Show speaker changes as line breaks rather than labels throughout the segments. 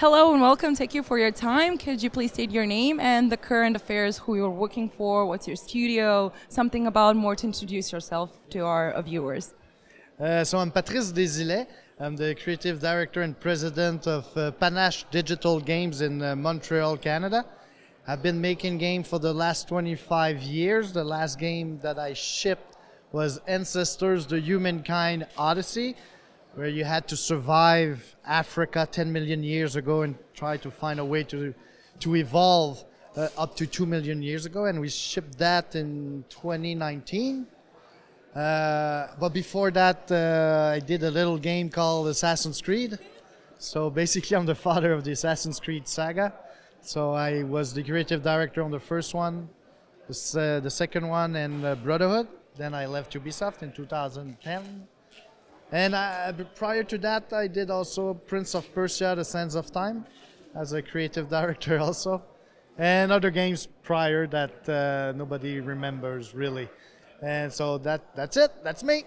Hello and welcome. Thank you for your time. Could you please state your name and the current affairs, who you're working for, what's your studio, something about more to introduce yourself to our viewers.
So I'm Patrice Désiletom. I'm the creative director and president of Panache Digital Games in Montreal, Canada. I've been making games for the last 25 years. The last game that I shipped was Ancestors: The Humankind Odyssey, where you had to survive Africa 10 million years ago and try to find a way to evolve up to 2 million years ago, and we shipped that in 2019. But before that, I did a little game called Assassin's Creed. So basically, I'm the father of the Assassin's Creed saga. So I was the creative director on the first one, the second one, and Brotherhood. Then I left Ubisoft in 2010. And prior to that, I did also Prince of Persia: The Sands of Time as a creative director also. And other games prior that nobody remembers really. And so that's it. That's me.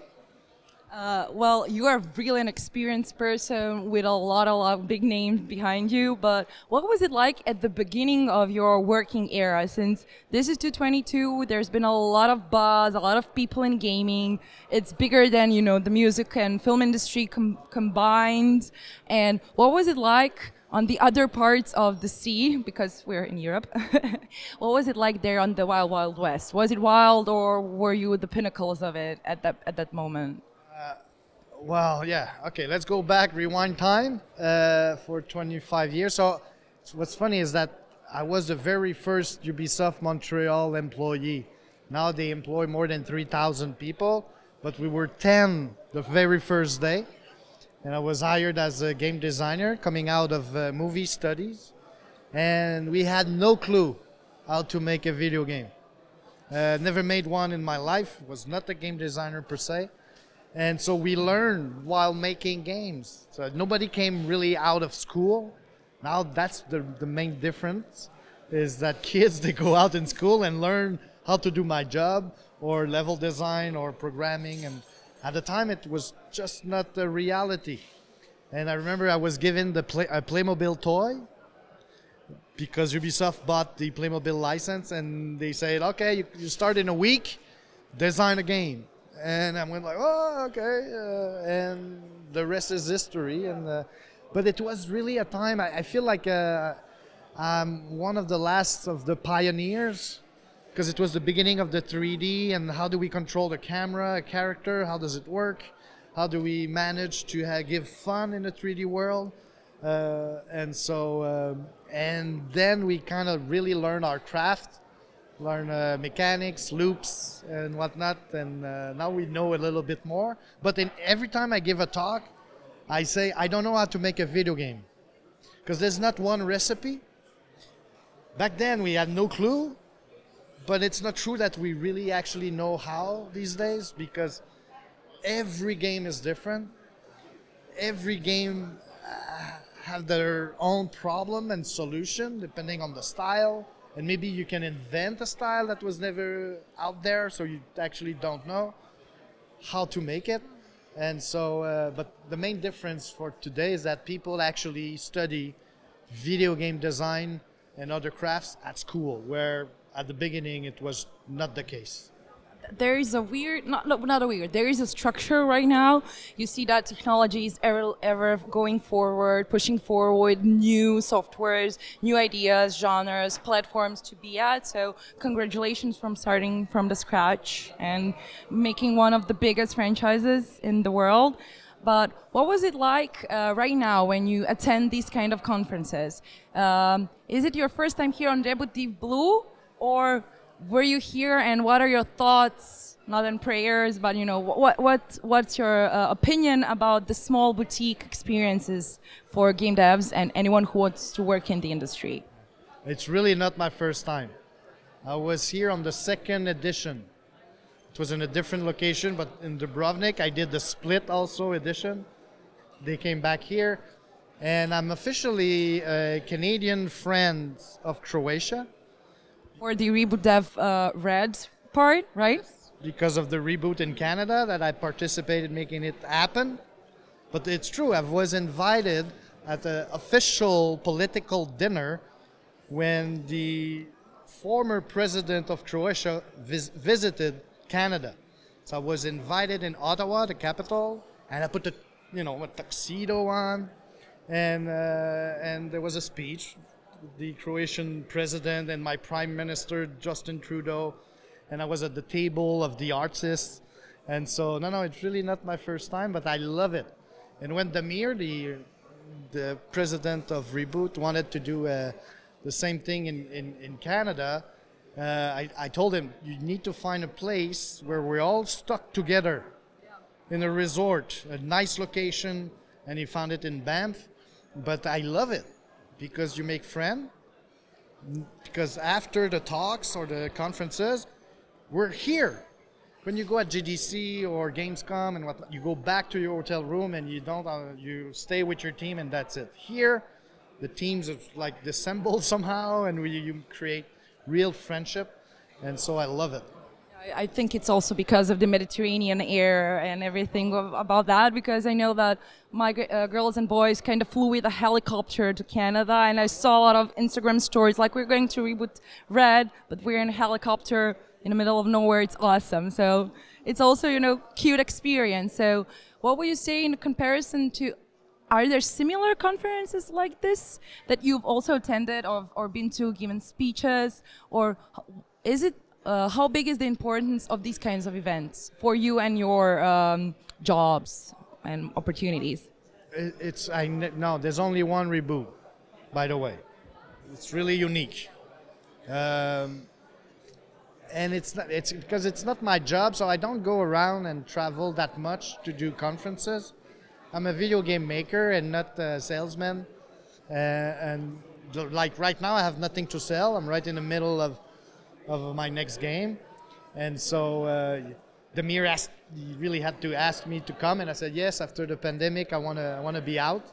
Well, you are really an experienced person with a lot of big names behind you, but what was it like at the beginning of your working era? Since this is 2022, there's been a lot of buzz, a lot of people in gaming. It's bigger than, you know, the music and film industry combined. And what was it like on the other parts of the sea, because we're in Europe? What was it like there on the Wild Wild West? Was it wild, or were you at the pinnacles of it at that moment?
Well, yeah. Okay, let's go back, rewind time for 25 years. So what's funny is that I was the very first Ubisoft Montreal employee. Now they employ more than 3,000 people, but we were 10 the very first day. And I was hired as a game designer coming out of movie studies. And we had no clue how to make a video game. Never made one in my life, was not a game designer per se. And so we learned while making games. So nobody came really out of school. Now that's the main difference, is that kids, they go out in school and learn how to do my job, or level design, or programming. And at the time it was just not the reality. And I remember I was given a Playmobil toy because Ubisoft bought the Playmobil license, and they said, okay, you start in a week, design a game. And I went like, oh, okay, and the rest is history. And but it was really a time, I feel like I'm one of the last of the pioneers, because it was the beginning of the 3D, and how do we control the camera, a character, how does it work? How do we manage to give fun in a 3D world? And then we kind of really learn our craft, learn mechanics, loops, and whatnot, and now we know a little bit more. But every time I give a talk, I say I don't know how to make a video game, because there's not one recipe. Back then we had no clue, but it's not true that we really actually know how these days, because every game is different. Every game have their own problem and solution depending on the style. And maybe you can invent a style that was never out there, so you actually don't know how to make it. And so, but the main difference for today is that people actually study video game design and other crafts at school, where at the beginning it was not the case.
There is a weird, there is a structure right now. You see that technology is ever going forward, pushing forward new softwares, new ideas, genres, platforms to be at. So congratulations from starting from the scratch and making one of the biggest franchises in the world. But what was it like right now when you attend these kind of conferences? Is it your first time here on Reboot Develop Blue, or were you here, and what are your thoughts, not in prayers, but you know, what's your opinion about the small boutique experiences for game devs and anyone who wants to work in the industry?
It's really not my first time. I was here on the second edition. It was in a different location, but in Dubrovnik. I did the Split also edition. They came back here, and I'm officially a Canadian friend of Croatia.
For the Reboot Dev Red part, right?
Because of the reboot in Canada that I participated in making it happen. But it's true, I was invited at the official political dinner when the former president of Croatia visited Canada. So I was invited in Ottawa, the capital, and I put a tuxedo on, and there was a speech. The Croatian president and my prime minister Justin Trudeau, and I was at the table of the artists, and so no, it's really not my first time, but I love it. And when Damir, the president of Reboot, wanted to do the same thing in Canada, I told him, you need to find a place where we're all stuck together in a resort, a nice location, and he found it in Banff. But I love it because you make friends, because after the talks or the conferences, we're here. When you go at GDC or Gamescom and whatnot, you go back to your hotel room and you stay with your team and that's it. Here, the teams are like disassembled somehow, and you create real friendship, and so I love it.
I think it's also because of the Mediterranean air and everything about that, because I know that my girls and boys kind of flew with a helicopter to Canada, and I saw a lot of Instagram stories like, we're going to Reboot Red, but we're in a helicopter in the middle of nowhere. It's awesome. So it's also, cute experience. So what would you say in comparison to, are there similar conferences like this that you've also attended or been to, given speeches, or is it, how big is the importance of these kinds of events for you and your jobs and opportunities?
No, there's only one Reboot, by the way. It's really unique. And it's because it's not my job, so I don't go around and travel that much to do conferences. I'm a video game maker and not a salesman. And like right now, I have nothing to sell. I'm right in the middle of my next game. And so Damir he really had to ask me to come, and I said yes. After the pandemic, I wanna be out.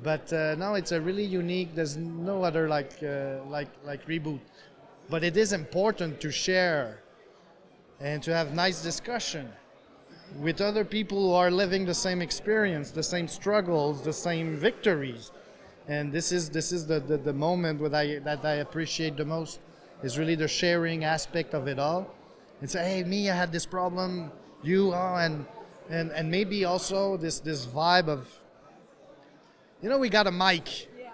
But no, it's a really unique. There's no other like Reboot. But it is important to share and to have nice discussion with other people who are living the same experience, the same struggles, the same victories. And this is the moment that I appreciate the most, is really the sharing aspect of it all. And say, hey, me, I had this problem, you, and maybe also this vibe of, we got a mic. Yeah.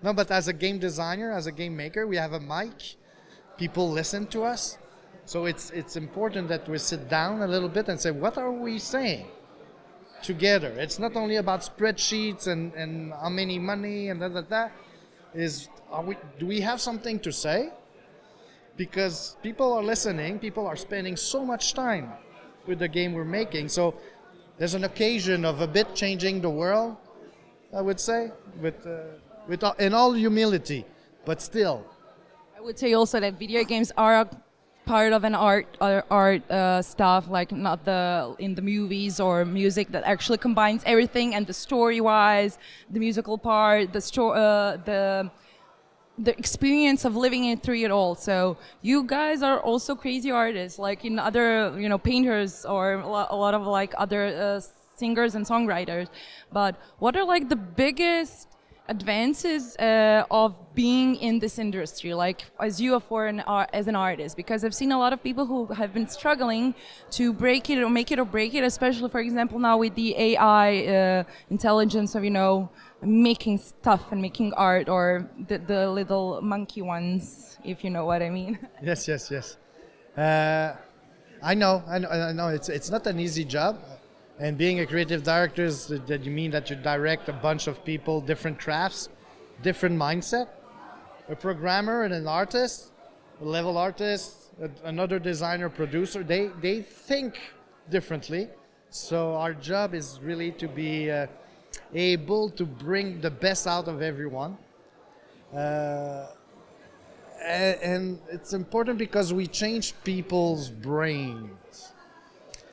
No, but as a game designer, as a game maker, we have a mic. People listen to us. So it's important that we sit down a little bit and say, what are we saying together? It's not only about spreadsheets and how many money and that. Do we have something to say? Because people are listening, people are spending so much time with the game we're making. So there's an occasion of a bit changing the world, I would say, in all humility, but still.
I would say also that video games are part of an art stuff, like not in the movies or music, that actually combines everything, and the story-wise, the musical part, the experience of living it through it all. So you guys are also crazy artists, like in other, painters or a lot of like other singers and songwriters. But what are like the biggest advances of being in this industry, like as you are as an artist? Because I've seen a lot of people who have been struggling to break it or make it or break it, especially, for example, now with the AI intelligence of, making stuff and making art, or the little monkey ones, if you know what I mean.
Yes. I know. It's not an easy job. And being a creative director is that you mean that you direct a bunch of people, different crafts, different mindset. A programmer and an artist, a level artist, another designer, producer, they think differently. So our job is really to be able to bring the best out of everyone. And it's important because we change people's brains.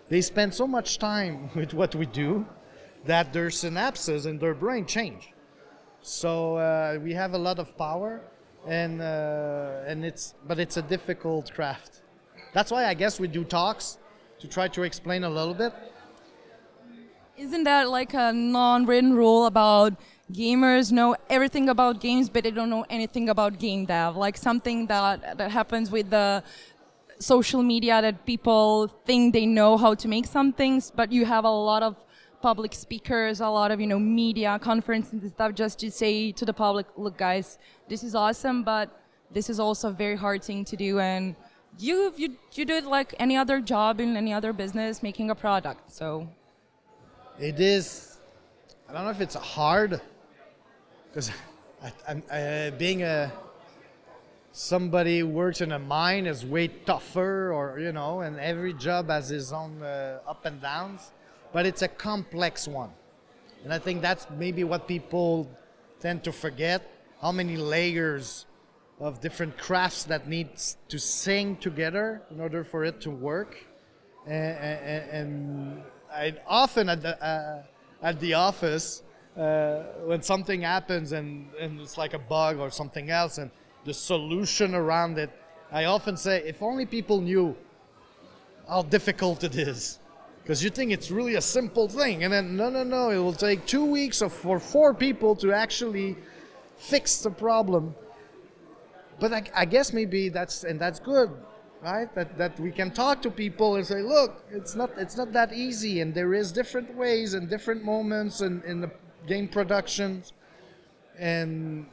They spend so much time with what we do that their synapses in their brain change. So we have a lot of power, but it's a difficult craft. That's why I guess we do talks to try to explain a little bit.
Is Isn't that like a non-written rule about gamers know everything about games, but they don't know anything about game dev? Like something that happens with the social media, that people think they know how to make some things, but you have a lot of public speakers, a lot of media conferences and stuff, just to say to the public, look guys, this is awesome, but this is also a very hard thing to do, and you do it like any other job in any other business, making a product. So
it is, I don't know if it's hard, because being somebody who works in a mine is way tougher, or and every job has its own up and downs, but it's a complex one. And I think that's maybe what people tend to forget, how many layers of different crafts that needs to sing together in order for it to work. And I often at the office, when something happens and it's like a bug or something else, and the solution around it, I often say, if only people knew how difficult it is. Because you think it's really a simple thing, and then no, it will take 2 weeks for 4 people to actually fix the problem. But I guess maybe that's good, right? That we can talk to people and say, look, it's not that easy, and there is different ways and different moments in the game productions, and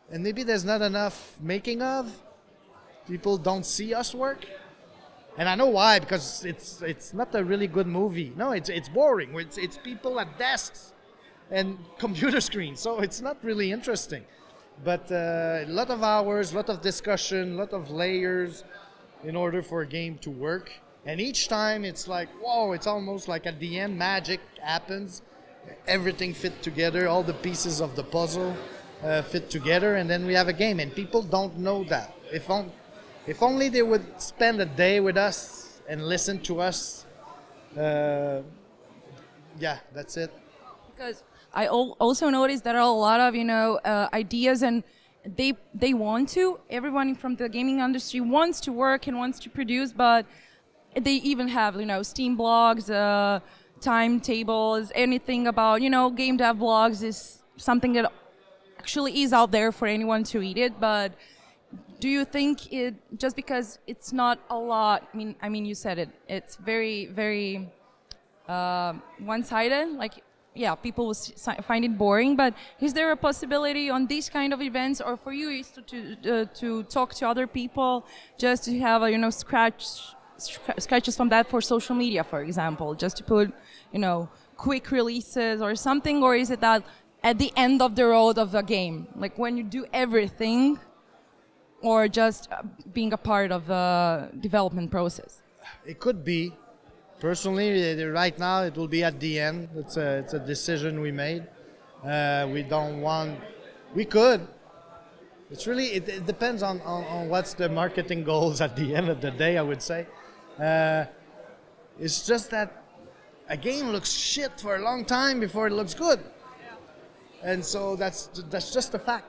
maybe there's not enough making of. People don't see us work. And I know why, because it's not a really good movie. No, it's boring. It's people at desks and computer screens, so it's not really interesting. But a lot of hours, a lot of discussion, a lot of layers in order for a game to work. And each time it's like, whoa, it's almost like at the end magic happens. Everything fit together, all the pieces of the puzzle fit together, and then we have a game. And people don't know that. If only they would spend a day with us and listen to us, yeah, that's it.
Because I also noticed there are a lot of ideas, and they want to. Everyone from the gaming industry wants to work and wants to produce, but they even have Steam blogs, timetables, anything about game dev blogs is something that actually is out there for anyone to read it, but. Do you think it, just because it's not a lot, I mean, you said it, it's very, very one-sided, like, yeah, people will find it boring, but is there a possibility on these kind of events, or for you is to talk to other people, just to have sketches from that for social media, for example, just to put, quick releases or something, or is it that at the end of the road of a game, like when you do everything, or just being a part of the development process?
It could be. Personally, right now it will be at the end. It's a decision we made. We don't want. We could. It's really. It depends on what's the marketing goals at the end of the day, I would say. It's just that a game looks shit for a long time before it looks good, and so that's just a fact.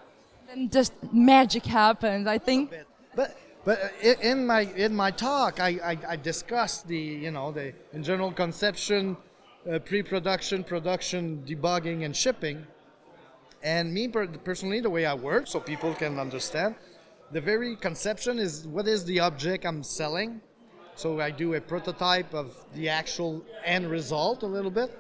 And just magic happens, I think.
But in my talk, I discussed the in general conception, pre-production, production, debugging, and shipping. And me personally, the way I work, so people can understand, the very conception is what is the object I'm selling. So I do a prototype of the actual end result a little bit.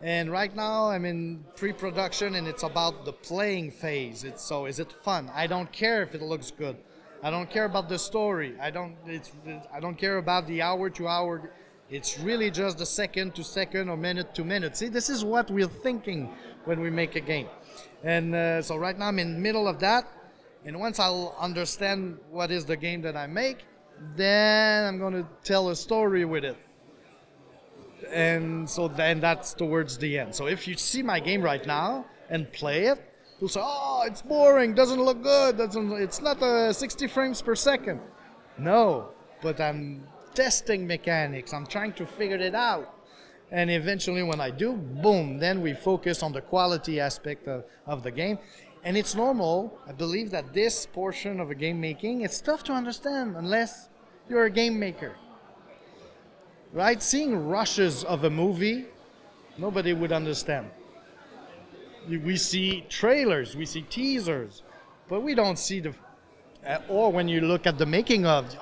And right now I'm in pre-production, and it's about the playing phase. So is it fun? I don't care if it looks good. I don't care about the story. I don't care about the hour to hour. It's really just the second to second or minute to minute. See, this is what we're thinking when we make a game. And so right now I'm in the middle of that. And once I'll understand what is the game that I make, then I'm going to tell a story with it. And so then that's towards the end. So if you see my game right now and play it, you'll say, oh, it's boring, doesn't look good, it's not 60 frames per second. No, but I'm testing mechanics, I'm trying to figure it out. And eventually when I do, boom, then we focus on the quality aspect of the game. And it's normal, I believe that this portion of a game making, it's tough to understand unless you're a game maker. Right? Seeing rushes of a movie Nobody would understand. We see trailers, we see teasers, but we don't see the... or when you look at the making of,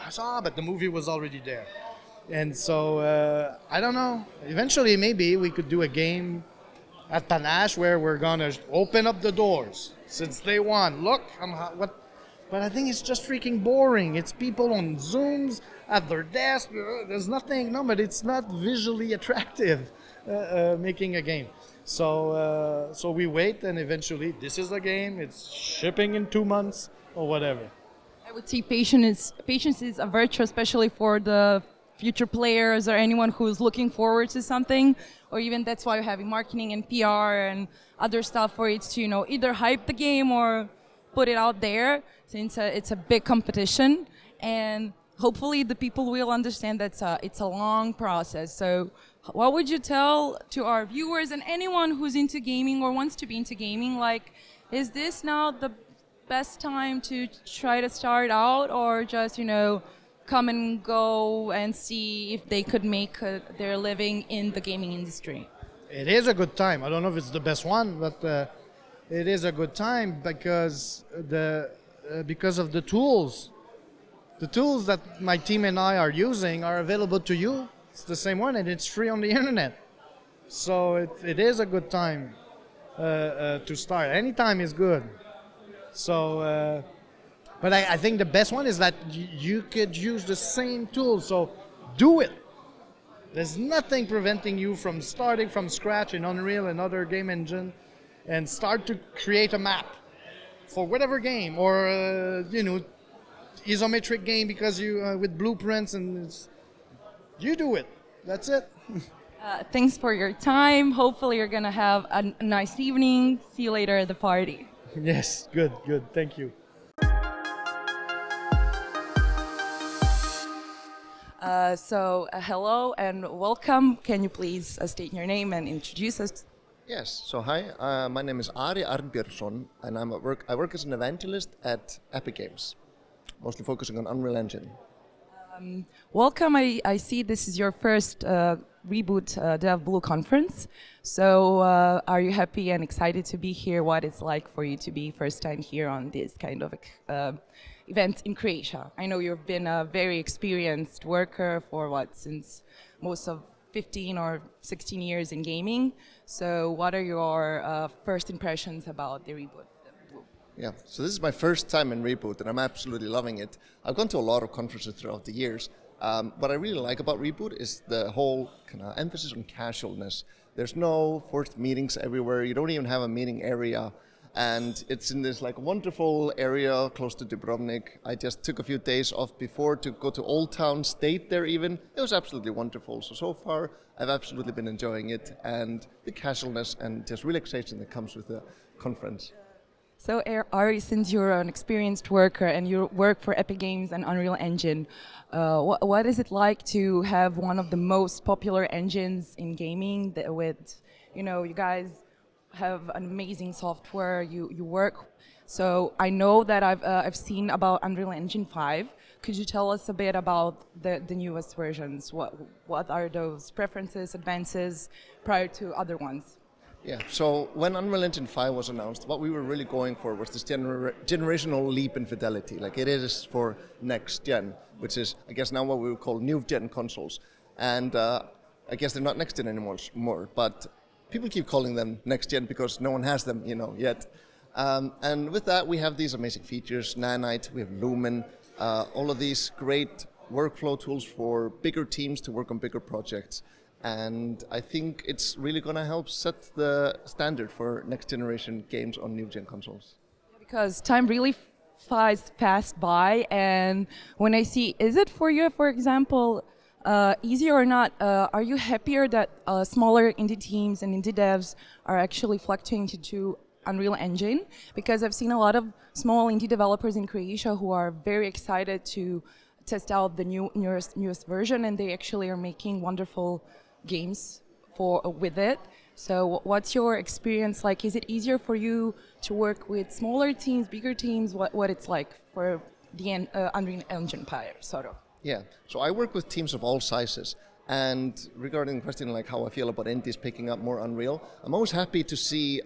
but the movie was already there. And so, I don't know. Eventually, maybe we could do a game at Panache where we're gonna open up the doors since day one. Look, what? But I think it's just freaking boring. It's people on Zooms at their desk. There's nothing. No, but it's not visually attractive making a game. So, so we wait, and eventually, this is the game. It's shipping in 2 months or whatever.
I would say patience is a virtue, especially for the future players or anyone who's looking forward to something, or even that's why you're having marketing and PR and other stuff for it to, either hype the game or put it out there, since it's a big competition. And hopefully the people will understand that it's a long process. So what would you tell to our viewers and anyone who's into gaming or wants to be into gaming, like, is this now the best time to try to start out, or just, come and go and see if they could make their living in the gaming industry?
It is a good time. I don't know if it's the best one, but it is a good time because of the tools. The tools that my team and I are using are available to you. It's the same one, and it's free on the internet. So it is a good time to start. Any time is good. So, but I think the best one is that you could use the same tool. So do it. There's nothing preventing you from starting from scratch in Unreal and other game engine and start to create a map for whatever game, or isometric game because you with blueprints, and you do it. That's it.
Thanks for your time. Hopefully you're gonna have a nice evening. See you later at the party.
Yes, good. Thank you.
Hello and welcome. Can you please state your name and introduce us?
Yes, so hi, my name is Ari Arnbjörnssonom, and I work as an evangelist at Epic Games, mostly focusing on Unreal Engine.
Welcome. I see this is your first Reboot Develop Blue conference. So are you happy and excited to be here? What it's like for you to be first time here on this kind of event in Croatia? I know you've been a very experienced worker for since most of 15 or 16 years in gaming. So what are your first impressions about the Reboot?
Yeah, so this is my first time in Reboot, and I'm absolutely loving it. I've gone to a lot of conferences throughout the years. What I really like about Reboot is the whole kind of emphasis on casualness. There's no forced meetings everywhere. You don't even have a meeting area. And it's in this wonderful area close to Dubrovnik. I just took a few days off before to go to Old Town, stayed there even. It was absolutely wonderful. So far, I've absolutely been enjoying it, and the casualness and just relaxation that comes with the conference.
So Ari, since you're an experienced worker and you work for Epic Games and Unreal Engine, what is it like to have one of the most popular engines in gaming with, you guys have an amazing software, you work. So I know that I've seen about Unreal Engine 5. Could you tell us a bit about the newest versions? What are those preferences, advances prior to other ones?
Yeah, so when Unreal Engine 5 was announced, what we were really going for was this generational leap in fidelity. It is for next gen, which is, I guess, now what we would call new gen consoles. And I guess they're not next gen anymore, but people keep calling them next gen because no one has them, yet. And with that, we have these amazing features, Nanite, we have Lumen, all of these great workflow tools for bigger teams to work on bigger projects. And I think it's really going to help set the standard for next generation games on new gen consoles.
Because time really flies fast by, and when I see, is it for you, for example, easier or not, are you happier that smaller indie teams and indie devs are actually fluctuating to Unreal Engine? Because I've seen a lot of small indie developers in Croatia who are very excited to test out the newest version, and they actually are making wonderful games with it. So what's your experience like? Is it easier for you to work with smaller teams, bigger teams? What it's like for the Unreal Engine player, sort of?
Yeah, so I work with teams of all sizes, And regarding the question like how I feel about indies picking up more Unreal, I'm always happy to see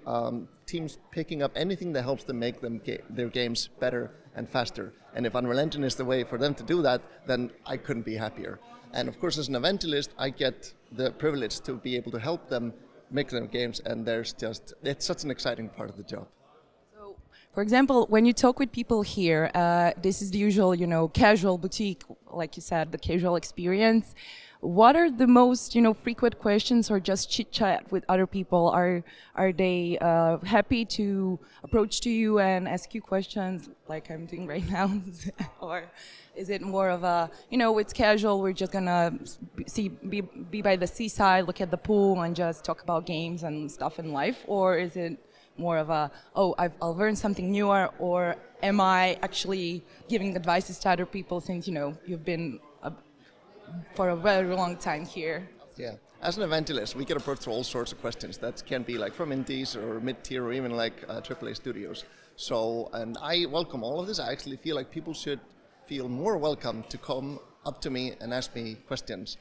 teams picking up anything that helps them make their games better and faster. And if Unreal Engine is the way for them to do that, then I couldn't be happier. And of course, as an evangelist, I get the privilege to be able to help them make their games, and it's such an exciting part of the job.
So, for example, when you talk with people here, this is the usual, casual boutique, like you said, the casual experience. What are the most, frequent questions or just chit chat with other people? Are they happy to approach to you and ask you questions like I'm doing right now, or is it more of a, it's casual? We're just gonna be by the seaside, look at the pool, and just talk about games and stuff in life, or is it more of a, I'll learn something newer, or am I actually giving advices to other people since you've been for a very long time here?
Yeah, as an evangelist, we get approached with all sorts of questions that can be like from indies or mid-tier or even like AAA studios. So, and I welcome all of this. I actually feel like people should feel more welcome to come up to me and ask me questions.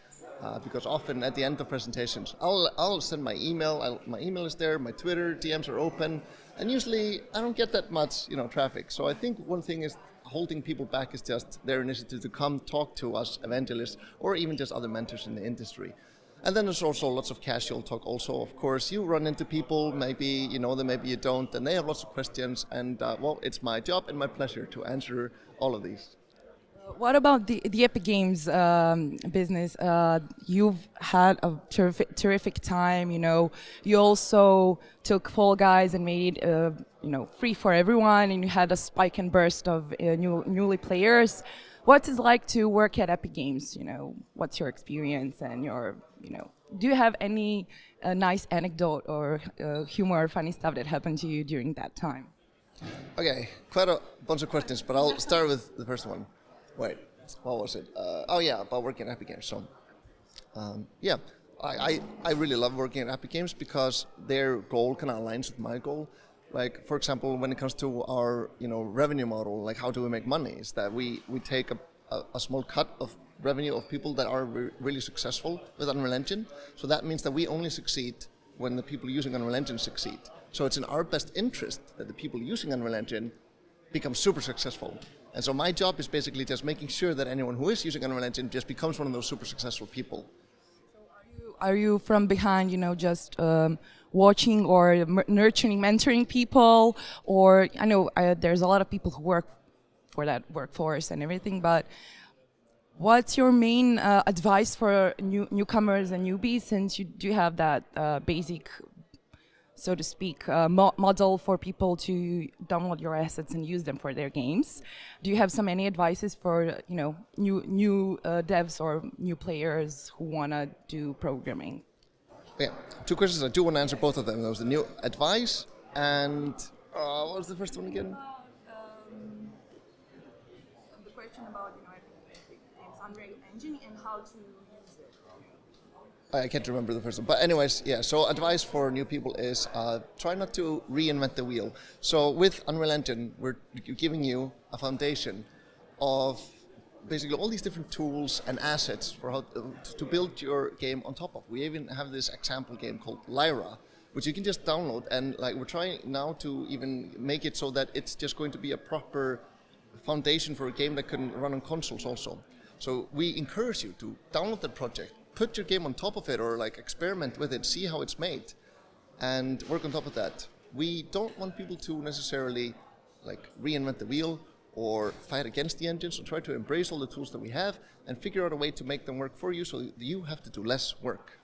Because often at the end of presentations, I'll send my email. My email is there. My Twitter DMs are open, and usually I don't get that much, traffic. So I think one thing is holding people back is just their initiative to come talk to us evangelists or even just other mentors in the industry. And then there's also lots of casual talk. Also, of course, you run into people. Maybe you know them, maybe you don't, and they have lots of questions. And well, it's my job and my pleasure to answer all of these.
What about the Epic Games business? You've had a terrific time. You also took Fall Guys and made it free for everyone, and you had a spike and burst of newly players. What is it like to work at Epic Games? What's your experience and your do you have any nice anecdote or humor or funny stuff that happened to you during that time?
Okay, quite a bunch of questions, but I'll start with the first one. Wait, what was it? Oh yeah, about working at Epic Games. So, yeah, I really love working at Epic Games because their goal kind of aligns with my goal. Like, for example, when it comes to our revenue model, like how do we make money? Is that we take a small cut of revenue of people that are really successful with Unreal Engine. So that means that we only succeed when the people using Unreal Engine succeed. So it's in our best interest that the people using Unreal Engine become super successful. And so my job is basically just making sure that anyone who is using Unreal Engine just becomes one of those super successful people.
So are you from behind, just watching or nurturing, mentoring people? Or I know there's a lot of people who work for that workforce and everything, but what's your main advice for newcomers and newbies, since you do have that basic, so to speak, model for people to download your assets and use them for their games? Do you have any advices for new devs or new players who want to do programming?
Yeah, two questions. I do want to answer both of them. There was the new advice and what was the first one again?
The question about Unreal Engine and how to use it.
I can't remember the first one, but anyways, yeah. So advice for new people is try not to reinvent the wheel. So with Unreal Engine, we're giving you a foundation of basically all these different tools and assets for how to build your game on top of. We even have this example game called Lyra, which you can just download, and like we're trying now to even make it so that it's just going to be a proper foundation for a game that can run on consoles also. So we encourage you to download that project, put your game on top of it, or like experiment with it, see how it's made, and work on top of that. We don't want people to necessarily like reinvent the wheel or fight against the engine, so try to embrace all the tools that we have and figure out a way to make them work for you so you have to do less work.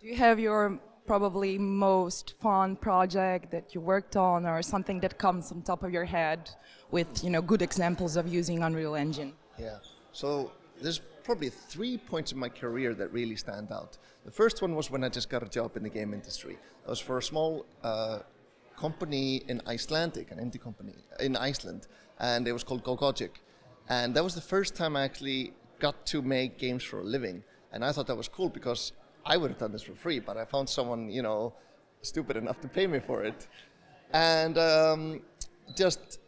Do you have your probably most fun project that you worked on, or something that comes on top of your head with good examples of using Unreal Engine?
Yeah, so there's probably 3 points in my career that really stand out. The first one was when I just got a job in the game industry. It was for a small company in Icelandic, an indie company in Iceland, and it was called Gogogic. And that was the first time I actually got to make games for a living. And I thought that was cool because I would have done this for free, but I found someone, stupid enough to pay me for it. And just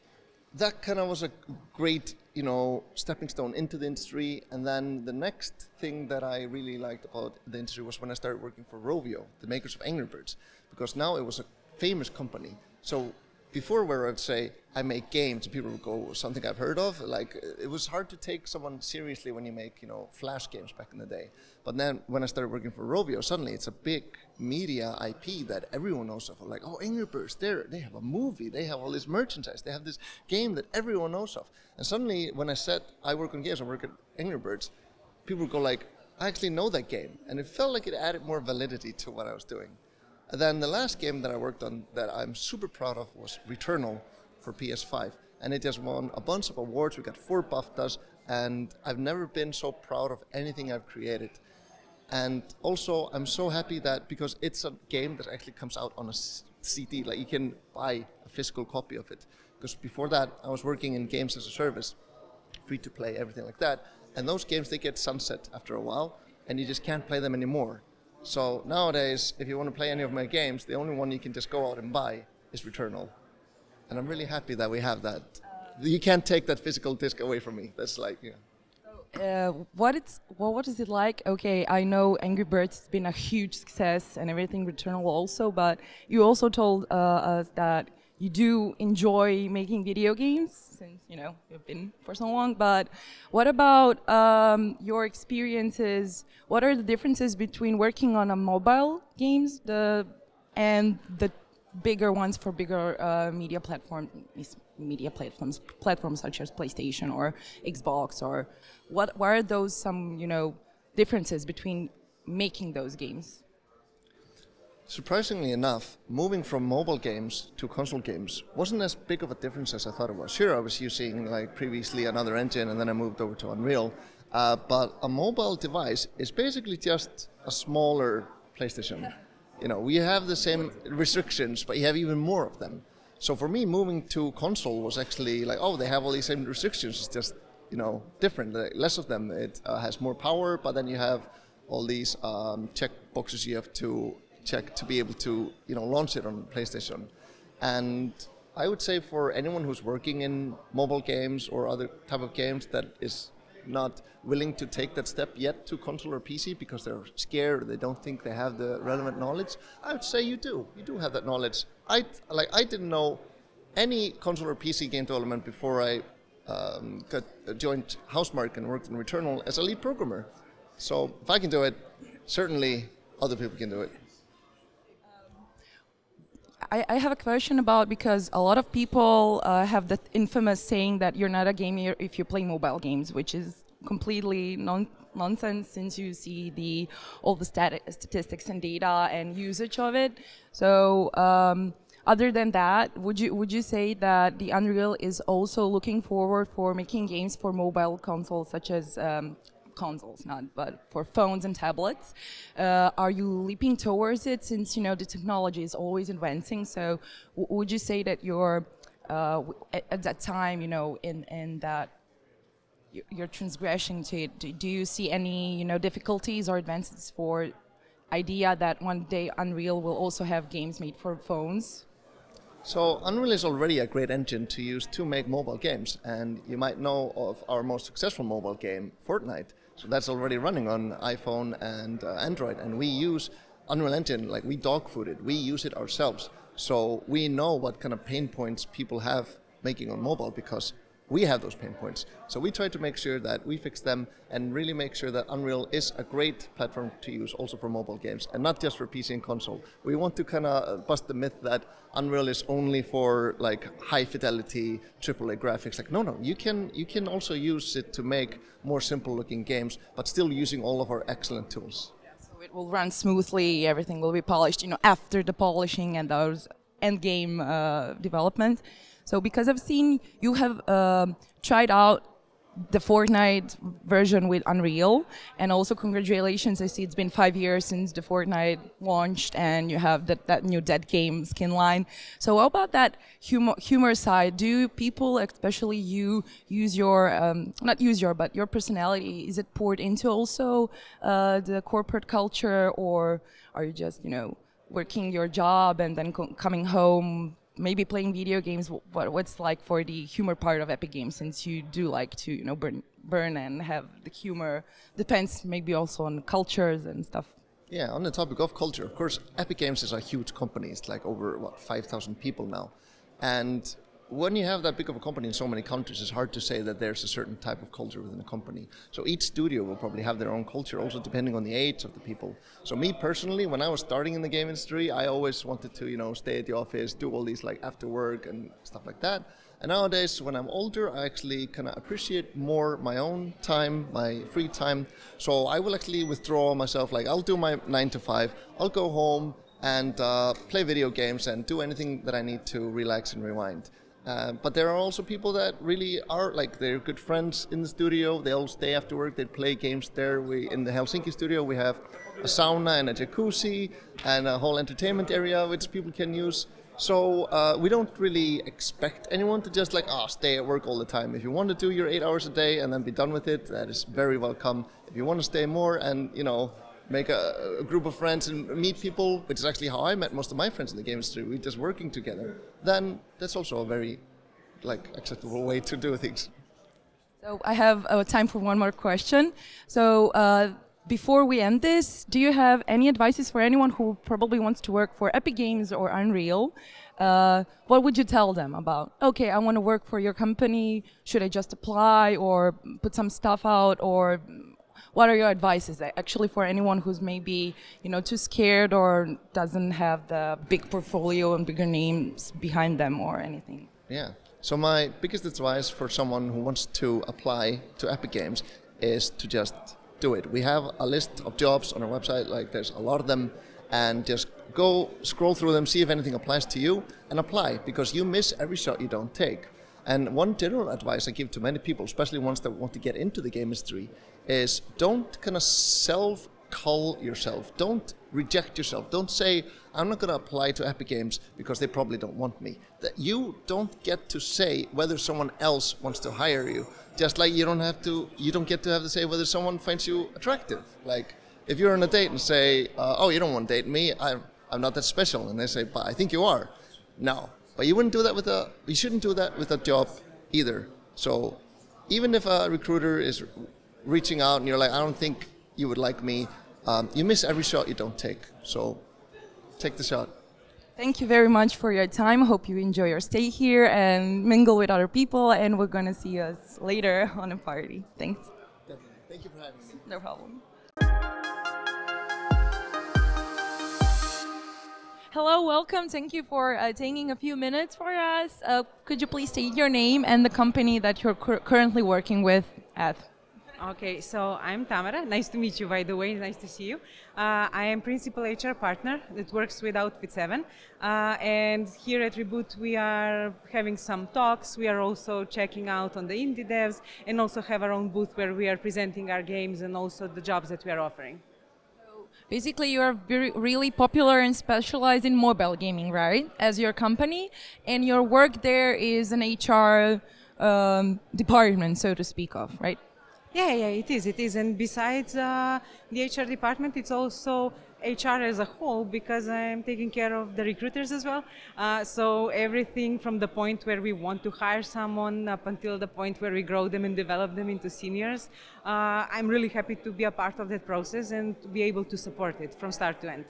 that kind of was a great you know, stepping stone into the industry. And then the next thing that I really liked about the industry was when I started working for Rovio, the makers of Angry Birds, because now it was a famous company. So before, where I'd say I make games, people would go, something I've heard of. Like, it was hard to take someone seriously when you make, you know, Flash games back in the day. But then when I started working for Rovio, suddenly it's a big media IP that everyone knows of. Like, oh, Angry Birds, they have a movie, they have all this merchandise, they have this game that everyone knows of. And suddenly, when I said I work on games, I work at Angry Birds, people would go like, I actually know that game. And it felt like it added more validity to what I was doing. And then the last game that I worked on that I'm super proud of was Returnal for PS5. And it just won a bunch of awards. We got 4 BAFTAs, and I've never been so proud of anything I've created. And also, I'm so happy that, because it's a game that actually comes out on a CD, like you can buy a physical copy of it. Because before that, I was working in games as a service, free to play, everything like that. And those games, they get sunset after a while, and you just can't play them anymore. So nowadays, if you want to play any of my games, the only one you can just go out and buy is Returnal. And I'm really happy that we have that. You can't take that physical disc away from me. That's like, yeah.
What is it like? Okay, I know Angry Birds has been a huge success and everything, Returnal also, but you also told us that you do enjoy making video games since, you know, you've been for so long. But what about your experiences? What are the differences between working on a mobile games and the bigger ones for bigger media platforms such as PlayStation or Xbox? Or what are those some, you know, differences between making those games?
Surprisingly enough, moving from mobile games to console games wasn't as big of a difference as I thought it was. Sure, I was using like previously another engine, and then I moved over to Unreal. But a mobile device is basically just a smaller PlayStation. You know, we have the same restrictions, but you have even more of them. So for me, moving to console was actually like, oh, they have all these same restrictions. It's just, you know, different. Less of them. It has more power, but then you have all these check boxes you have to check to be able to, you know, launch it on PlayStation. And I would say for anyone who's working in mobile games or other type of games that is not willing to take that step yet to console or PC because they're scared or they don't think they have the relevant knowledge, I would say you do have that knowledge. I didn't know any console or PC game development before I joined Housemarque and worked in Returnal as a lead programmer. So if I can do it, certainly other people can do it.
I have a question about, because a lot of people have that infamous saying that you're not a gamer if you play mobile games, which is completely nonsense since you see all the statistics and data and usage of it. So other than that, would you say that the Unreal is also looking forward for making games for mobile consoles such as consoles, but for phones and tablets? Are you leaping towards it, since, you know, the technology is always advancing? So would you say that you're at that time, you know, in that you're transgressing to it? Do you see any, you know, difficulties or advances for idea that one day Unreal will also have games made for phones?
So Unreal is already a great engine to use to make mobile games, and you might know of our most successful mobile game, Fortnite. So that's already running on iPhone and Android, and we use Unreal Engine, like we dog food it, we use it ourselves. So we know what kind of pain points people have making on mobile because we have those pain points. So we try to make sure that we fix them and really make sure that Unreal is a great platform to use also for mobile games and not just for PC and console. We want to kind of bust the myth that Unreal is only for like high fidelity AAA graphics. Like no, you can also use it to make more simple looking games, but still using all of our excellent tools.
Yeah, so it will run smoothly, everything will be polished, you know, after the polishing and those end game development. So because I've seen you have tried out the Fortnite version with Unreal, and also congratulations, I see it's been 5 years since the Fortnite launched and you have that new Dead Game skin line. So how about that humor side? Do people, especially you, use your, but your personality, is it poured into also the corporate culture, or are you just, you know, working your job and then coming home, maybe playing video games, what's like for the humor part of Epic Games, since you do like to, you know, burn and have the humor. Depends maybe also on cultures and stuff.
Yeah, on the topic of culture, of course, Epic Games is a huge company. It's like over, 5,000 people now. And when you have that big of a company in so many countries, it's hard to say that there's a certain type of culture within a company. So each studio will probably have their own culture, also depending on the age of the people. So me personally, when I was starting in the game industry, I always wanted to, you know, stay at the office, do all these like after work and stuff like that. And nowadays, when I'm older, I actually kind of appreciate more my own time, my free time. So I will actually withdraw myself, like I'll do my 9 to 5, I'll go home and play video games and do anything that I need to relax and rewind. But there are also people that really are, like, they're good friends in the studio, they all stay after work, they play games there. In the Helsinki studio, we have a sauna and a jacuzzi and a whole entertainment area which people can use. So we don't really expect anyone to just stay at work all the time. If you want to do your 8 hours a day and then be done with it, that is very welcome. If you want to stay more and, you know, make a group of friends and meet people, which is actually how I met most of my friends in the game industry, we're just working together, then that's also a very acceptable way to do things.
So I have time for one more question. So before we end this, do you have any advices for anyone who probably wants to work for Epic Games or Unreal? What would you tell them about, okay, I want to work for your company, should I just apply or put some stuff out, or what are your advices actually for anyone who's maybe, you know, too scared or doesn't have the big portfolio and bigger names behind them or anything?
Yeah, so my biggest advice for someone who wants to apply to Epic Games is to just do it. We have a list of jobs on our website, like there's a lot of them, and just go scroll through them, see if anything applies to you, and apply, because you miss every shot you don't take. And one general advice I give to many people, especially ones that want to get into the game industry, is don't kind of self-cull yourself. Don't reject yourself. Don't say, I'm not going to apply to Epic Games because they probably don't want me. That you don't get to say whether someone else wants to hire you. Just like you don't get to have to say whether someone finds you attractive. Like if you're on a date and say, oh, you don't want to date me, I'm not that special. And they say, but I think you are. No. But you shouldn't do that with a job either. So even if a recruiter is reaching out and you're like, I don't think you would like me, you miss every shot you don't take. So take the shot.
Thank you very much for your time. Hope you enjoy your stay here and mingle with other people, and we're going to see us later on a party. Thanks.
Definitely. Thank you for having me.
No problem. Hello, welcome. Thank you for taking a few minutes for us. Could you please state your name and the company that you're currently working with at?
Okay, so I'm Tamara. Nice to meet you, by the way. Nice to see you. I am principal HR partner that works with Outfit 7. And here at Reboot, we are having some talks. We are also checking out on the indie devs and also have our own booth where we are presenting our games and also the jobs that we are offering.
Basically, you are really popular and specialized in mobile gaming, right? As your company, and your work there is an HR department, so to speak of, right?
Yeah, it is. And besides the HR department, it's also HR as a whole, because I'm taking care of the recruiters as well. So everything from the point where we want to hire someone up until the point where we grow them and develop them into seniors. I'm really happy to be a part of that process and to be able to support it from start to end.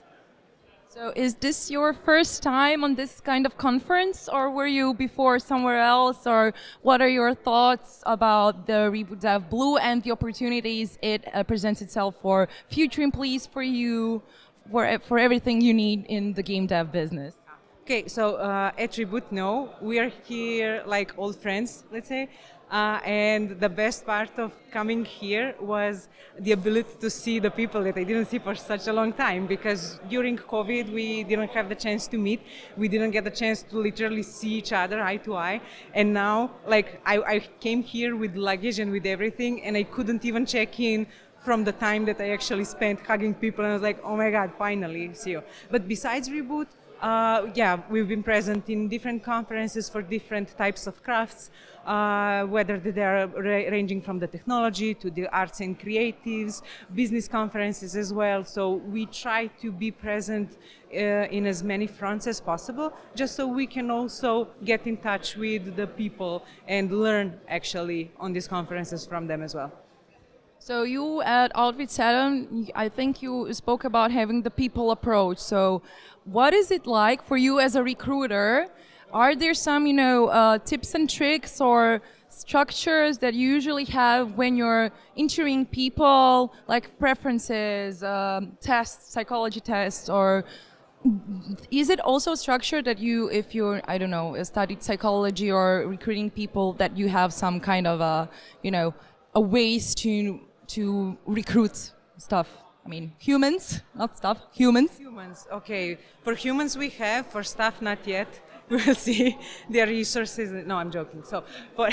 So is this your first time on this kind of conference, or were you before somewhere else, or what are your thoughts about the Reboot Dev Blue and the opportunities it presents itself for future employees, for you, for everything you need in the game dev business?
Okay, so at Reboot, no, we are here like old friends, let's say. And the best part of coming here was the ability to see the people that I didn't see for such a long time, because during COVID we didn't have the chance to meet, we didn't get the chance to literally see each other eye to eye, and now like I came here with luggage and with everything, and I couldn't even check in from the time that I actually spent hugging people, and I was like, oh my god, finally see you. But besides Reboot, Yeah, we've been present in different conferences for different types of crafts, whether they are ranging from the technology to the arts and creatives, business conferences as well. So we try to be present in as many fronts as possible, just so we can also get in touch with the people and learn actually on these conferences from them as well.
So you at Outfit Sheraton, I think you spoke about having the people approach. So what is it like for you as a recruiter? Are there some, tips and tricks or structures that you usually have when you're interviewing people, like preferences, tests, psychology tests, or is it also structured that you, if you're, I don't know, studied psychology or recruiting people, that you have some kind of a ways to recruit stuff? I mean, humans, not stuff, humans.
Humans, okay. For humans we have, for staff not yet. We'll see their resources. No, I'm joking. So for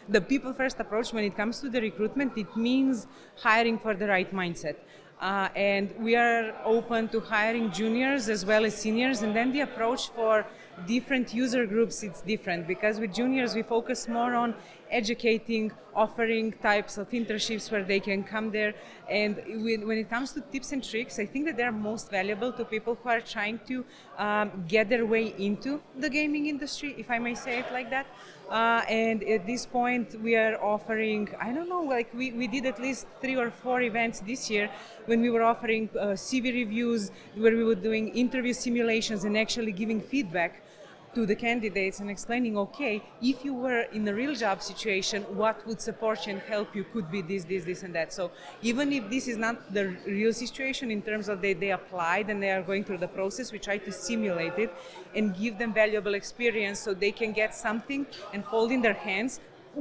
the people first approach when it comes to the recruitment, it means hiring for the right mindset. And we are open to hiring juniors as well as seniors, and then the approach for different user groups, it's different, because with juniors we focus more on educating, offering types of internships where they can come there. And when it comes to tips and tricks, I think that they're most valuable to people who are trying to get their way into the gaming industry, if I may say it like that. And at this point we are offering, I don't know, like we did at least 3 or 4 events this year when we were offering CV reviews, where we were doing interview simulations and actually giving feedback to the candidates and explaining, okay, if you were in a real job situation, what would support you and help you could be this, and that. So even if this is not the real situation in terms of they applied and they are going through the process, we try to simulate it and give them valuable experience so they can get something and hold in their hands,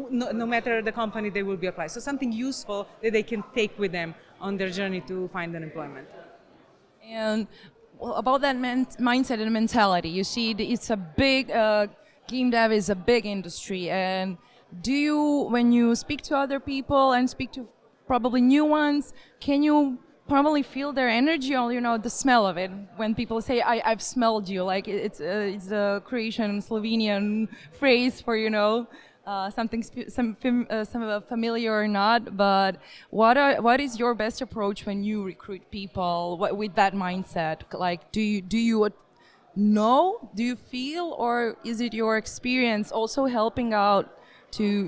no matter the company they will be applied. So something useful that they can take with them on their journey to find an employment.
And about that mindset and mentality, you see, it's a big, game dev is a big industry. And do you, when you speak to other people and speak to probably new ones, can you probably feel their energy or, the smell of it? When people say, I've smelled you, like it's a Croatian, Slovenian phrase for, something familiar or not, but what is your best approach when you recruit people with that mindset? Like, do you know? Do you feel, or is it your experience also helping out to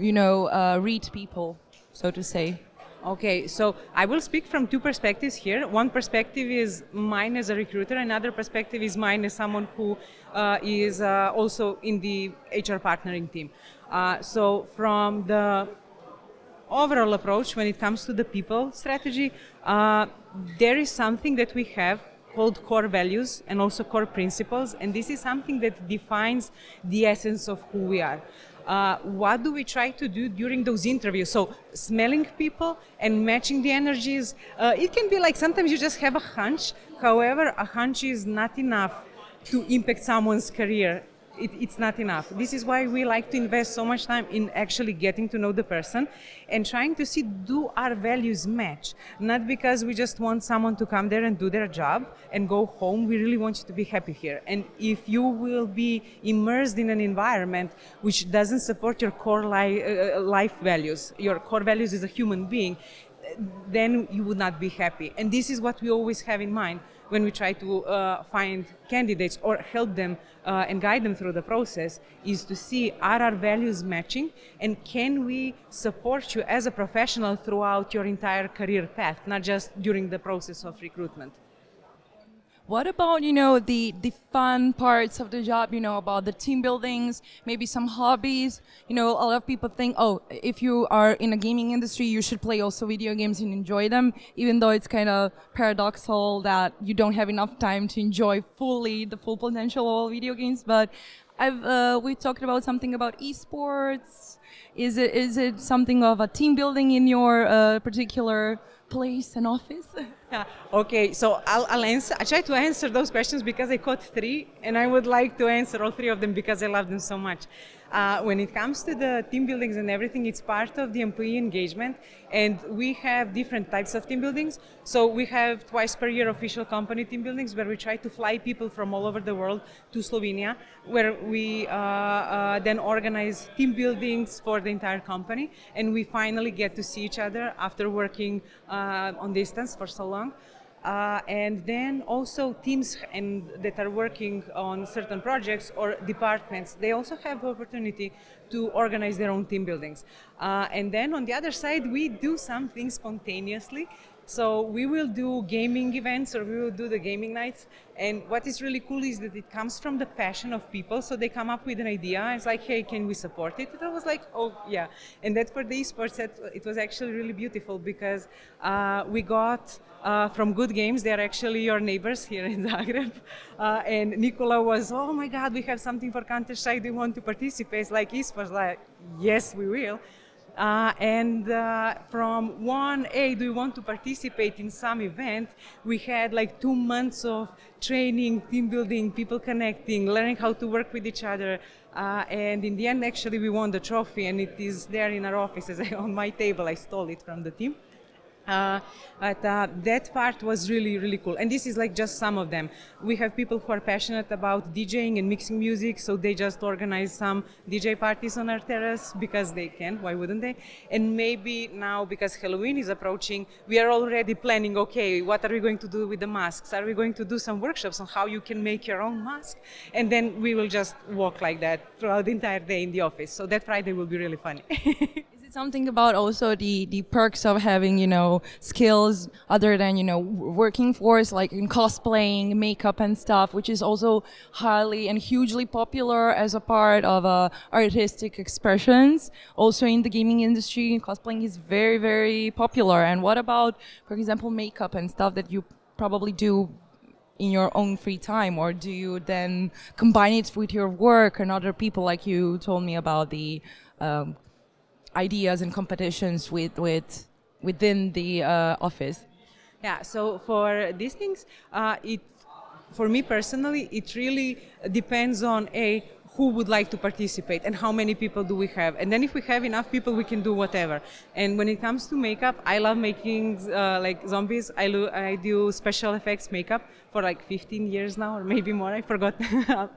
read people, so to say?
Okay, so I will speak from 2 perspectives here. One perspective is mine as a recruiter, another perspective is mine as someone who is also in the HR partnering team. So from the overall approach, when it comes to the people strategy, there is something that we have called core values and also core principles, and this is something that defines the essence of who we are. What do we try to do during those interviews? So smelling people and matching the energies, it can be like sometimes you just have a hunch. However, a hunch is not enough to impact someone's career. It's not enough. This is why we like to invest so much time in actually getting to know the person and trying to see, do our values match? Not because we just want someone to come there and do their job and go home. We really want you to be happy here. And if you will be immersed in an environment which doesn't support your core life values, your core values as a human being, then you would not be happy. And this is what we always have in mind when we try to find candidates or help them and guide them through the process, is to see, are our values matching, and can we support you as a professional throughout your entire career path, not just during the process of recruitment.
What about, the fun parts of the job, about the team buildings, maybe some hobbies? A lot of people think, oh, if you are in a gaming industry, you should play also video games and enjoy them, even though it's kind of paradoxical that you don't have enough time to enjoy the full potential of all video games. But we talked about something about esports. Is it something of a team building in your particular place and office?
Okay, so I'll answer. I try to answer those questions because I caught three, and I would like to answer all three of them because I love them so much. When it comes to the team buildings and everything, it's part of the employee engagement, and we have different types of team buildings. So we have twice per year official company team buildings where we try to fly people from all over the world to Slovenia, where we then organize team buildings for the entire company, and we finally get to see each other after working on distance for so long. And then also teams that are working on certain projects or departments, they also have the opportunity to organize their own team buildings. And then on the other side, we do something spontaneously. So we will do gaming events, or we will do the gaming nights. And what is really cool is that it comes from the passion of people. So they come up with an idea. It's like, hey, can we support it? And I was like, oh, yeah. And that for the esports, it was actually really beautiful because we got from Good Games. They're actually your neighbors here in Zagreb. And Nikola was, oh my God, we have something for Counter-Strike. Do you want to participate? It's like esports, like, yes, we will. From one, hey, do you want to participate in some event? We had like 2 months of training, team building, people connecting, learning how to work with each other. And in the end, actually, we won the trophy, and it is there in our offices on my table. I stole it from the team. But that part was really, really cool. And this is like just some of them. We have people who are passionate about DJing and mixing music, so they just organize some DJ parties on our terrace because they can, why wouldn't they? And maybe now, because Halloween is approaching, we are already planning, okay, what are we going to do with the masks? Are we going to do some workshops on how you can make your own mask? And then we will just walk like that throughout the entire day in the office. So that Friday will be really funny.
Something about also the perks of having, skills other than, working force, like in cosplaying, makeup and stuff, which is also highly and hugely popular as a part of artistic expressions. Also in the gaming industry, cosplaying is very, very popular. And what about, for example, makeup and stuff that you probably do in your own free time, or do you then combine it with your work and other people, like you told me about the ideas and competitions within the office?
Yeah, so for these things, for me personally, it really depends on who would like to participate and how many people do we have. And then if we have enough people, we can do whatever. And when it comes to makeup, I love making like zombies. I do special effects makeup for like 15 years now, or maybe more, I forgot.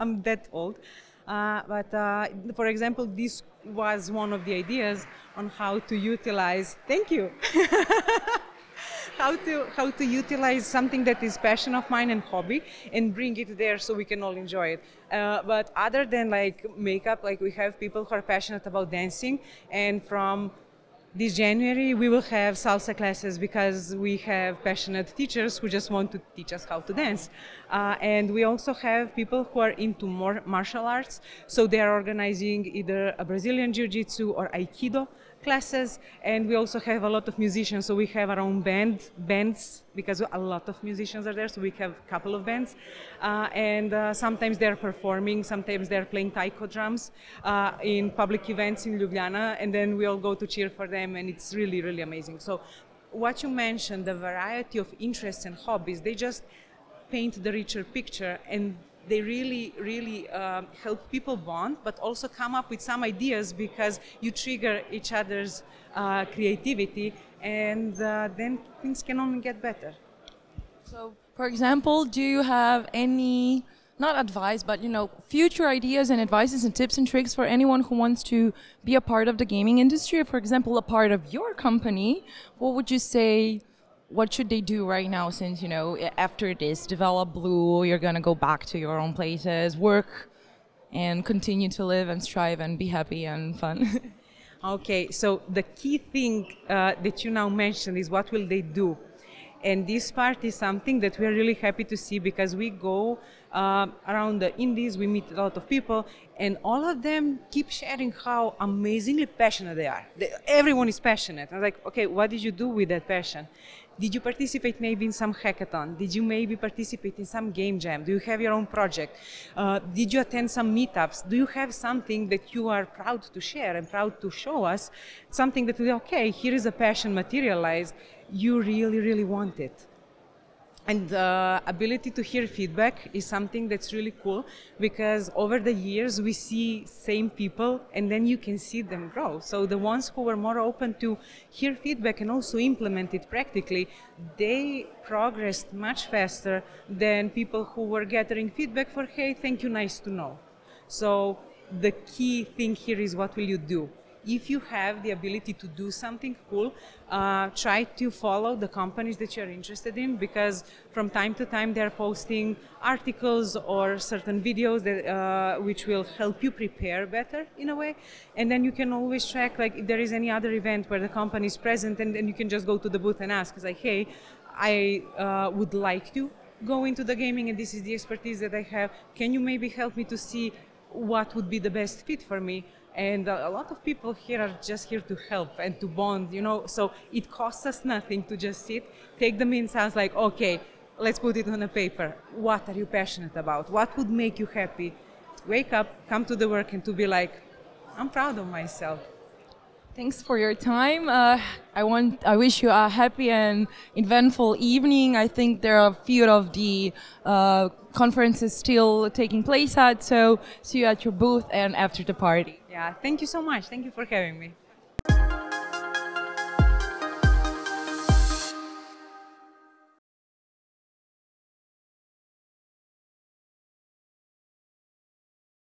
I'm that old. For example, this was one of the ideas on how to utilize, thank you, how to utilize something that is passion of mine and hobby and bring it there so we can all enjoy it. But other than like makeup, like we have people who are passionate about dancing, and from this January we will have salsa classes because we have passionate teachers who just want to teach us how to dance. And we also have people who are into more martial arts, so they are organizing either a Brazilian Jiu-Jitsu or Aikido classes. And we also have a lot of musicians, so we have our own bands, because a lot of musicians are there, so we have a couple of bands. Sometimes they're performing, sometimes they're playing taiko drums in public events in Ljubljana, and then we all go to cheer for them, and it's really, really amazing. So what you mentioned, the variety of interests and hobbies, they just paint the richer picture, and they really, really help people bond, but also come up with some ideas because you trigger each other's creativity, and then things can only get better.
So, for example, do you have any, not advice, but future ideas and advices and tips and tricks for anyone who wants to be a part of the gaming industry, or for example, a part of your company? What would you say? What should they do right now, since, after this Develop Blue, you're going to go back to your own places, work, and continue to live and strive and be happy and fun?
Okay, so the key thing that you now mentioned is what will they do? And this part is something that we're really happy to see, because we go around the indies, we meet a lot of people, and all of them keep sharing how amazingly passionate they are. Everyone is passionate. I'm like, okay, what did you do with that passion? Did you participate maybe in some hackathon? Did you maybe participate in some game jam? Do you have your own project? Did you attend some meetups? Do you have something that you are proud to share and proud to show us? Something that, okay, here is a passion materialized. You really, really want it. And the ability to hear feedback is something that's really cool, because over the years we see same people and then you can see them grow. So the ones who were more open to hear feedback and also implement it practically, they progressed much faster than people who were gathering feedback for, hey, thank you, nice to know. So the key thing here is, what will you do? If you have the ability to do something cool, try to follow the companies that you're interested in, because from time to time they're posting articles or certain videos that, which will help you prepare better in a way. And then you can always track, like, if there is any other event where the company is present, and then you can just go to the booth and ask, like, hey, I would like to go into the gaming and this is the expertise that I have. Can you maybe help me to see what would be the best fit for me? And a lot of people here are just here to help and to bond, you know, so it costs us nothing to just sit, take them in, sounds like, okay, let's put it on a paper. What are you passionate about? What would make you happy? Wake up, come to the work, and to be like, I'm proud of myself.
Thanks for your time. I wish you a happy and eventful evening. I think there are a few of the conferences still taking place at, so see you at your booth and after the party.
Yeah, thank you so much. Thank you for having me.